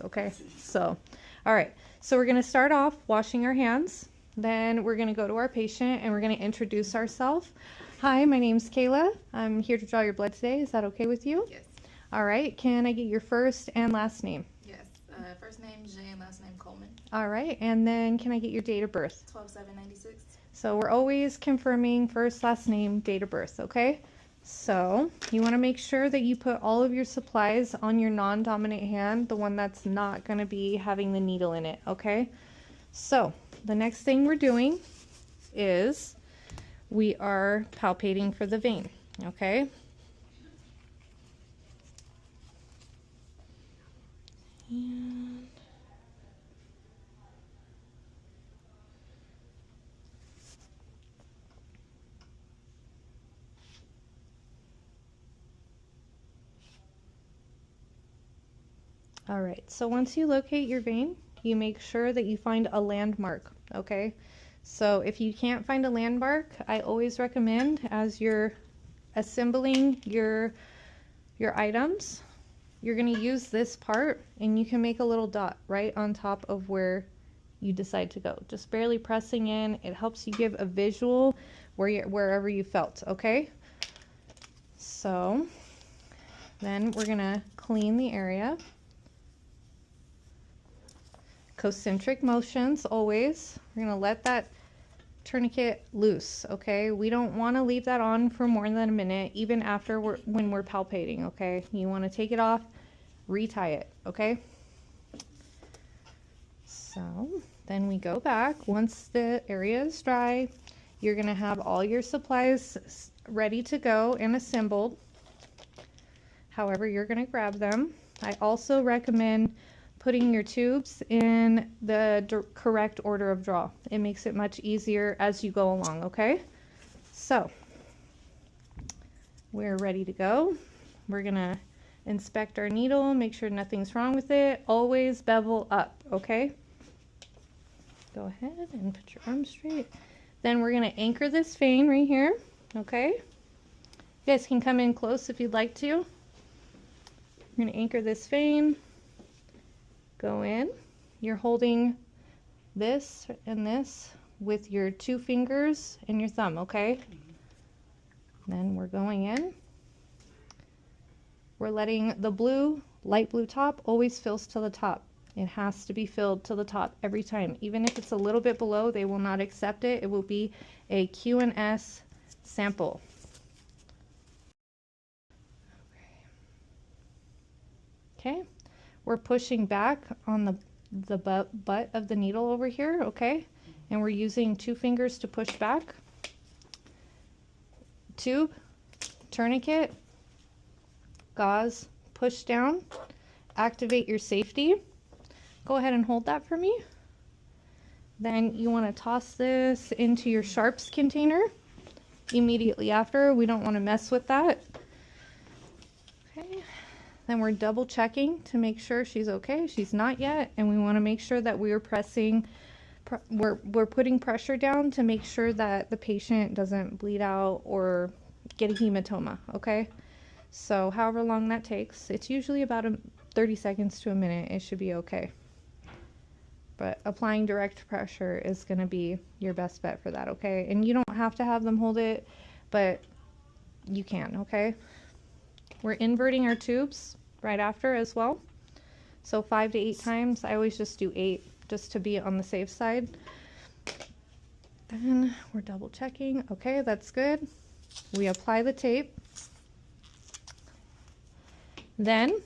Okay, so, all right. So we're going to start off washing our hands. Then we're going to go to our patient and we're going to introduce ourselves. Hi, my name's Kayla. I'm here to draw your blood today. Is that okay with you? Yes. All right. Can I get your first and last name? Yes. First name Jane, last name Coleman. All right. And then can I get your date of birth? 12/7/96. So we're always confirming first, last name, date of birth, okay? So you want to make sure that you put all of your supplies on your non-dominant hand, the one that's not going to be having the needle in it, okay? So the next thing we're doing is we are palpating for the vein, okay? And all right, so once you locate your vein, you make sure that you find a landmark, okay? So if you can't find a landmark, I always recommend as you're assembling your items, you're going to use this part and you can make a little dot right on top of where you decide to go. Just barely pressing in. It helps you give a visual wherever you felt, okay? So then we're going to clean the area. Concentric motions always. We're going to let that tourniquet loose, okay? We don't want to leave that on for more than a minute, even after when we're palpating, okay? You want to take it off, retie it, okay? So then we go back. Once the area is dry, you're going to have all your supplies ready to go and assembled. However, you're going to grab them. I also recommend putting your tubes in the correct order of draw. It makes it much easier as you go along, okay? So we're ready to go. We're gonna inspect our needle, make sure nothing's wrong with it. Always bevel up, okay? Go ahead and put your arm straight. Then we're gonna anchor this vein right here, okay? You guys can come in close if you'd like to. We're gonna anchor this vein. Go in. You're holding this and this with your 2 fingers and your thumb, okay? Then we're going in. We're letting the blue, light blue top always fills to the top. It has to be filled to the top every time. Even if it's a little bit below, they will not accept it. It will be a Q&S sample. Okay. We're pushing back on the butt of the needle over here, okay? And we're using 2 fingers to push back. Tube, tourniquet, gauze, push down, activate your safety. Go ahead and hold that for me. Then you want to toss this into your sharps container immediately after. We don't want to mess with that. Okay. Then we're double checking to make sure she's okay. She's not yet, and we want to make sure that we're pressing, we're putting pressure down to make sure that the patient doesn't bleed out or get a hematoma, okay? So however long that takes, it's usually about 30 seconds to a minute. It should be okay. But applying direct pressure is going to be your best bet for that, okay? And you don't have to have them hold it, but you can, okay? We're inverting our tubes right after as well. So 5 to 8 times. I always just do 8 just to be on the safe side. Then we're double checking. Okay, that's good. We apply the tape. Then,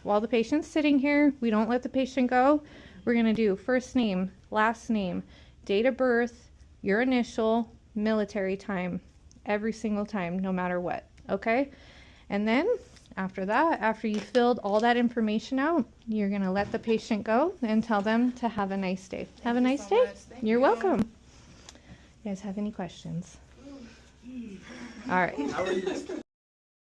while the patient's sitting here, we don't let the patient go. We're going to do first name, last name, date of birth, your initial, military time, every single time, no matter what. Okay? And then after that, after you filled all that information out, you're going to let the patient go and tell them to have a nice day. Have a nice day. You're welcome. You guys have any questions? All right.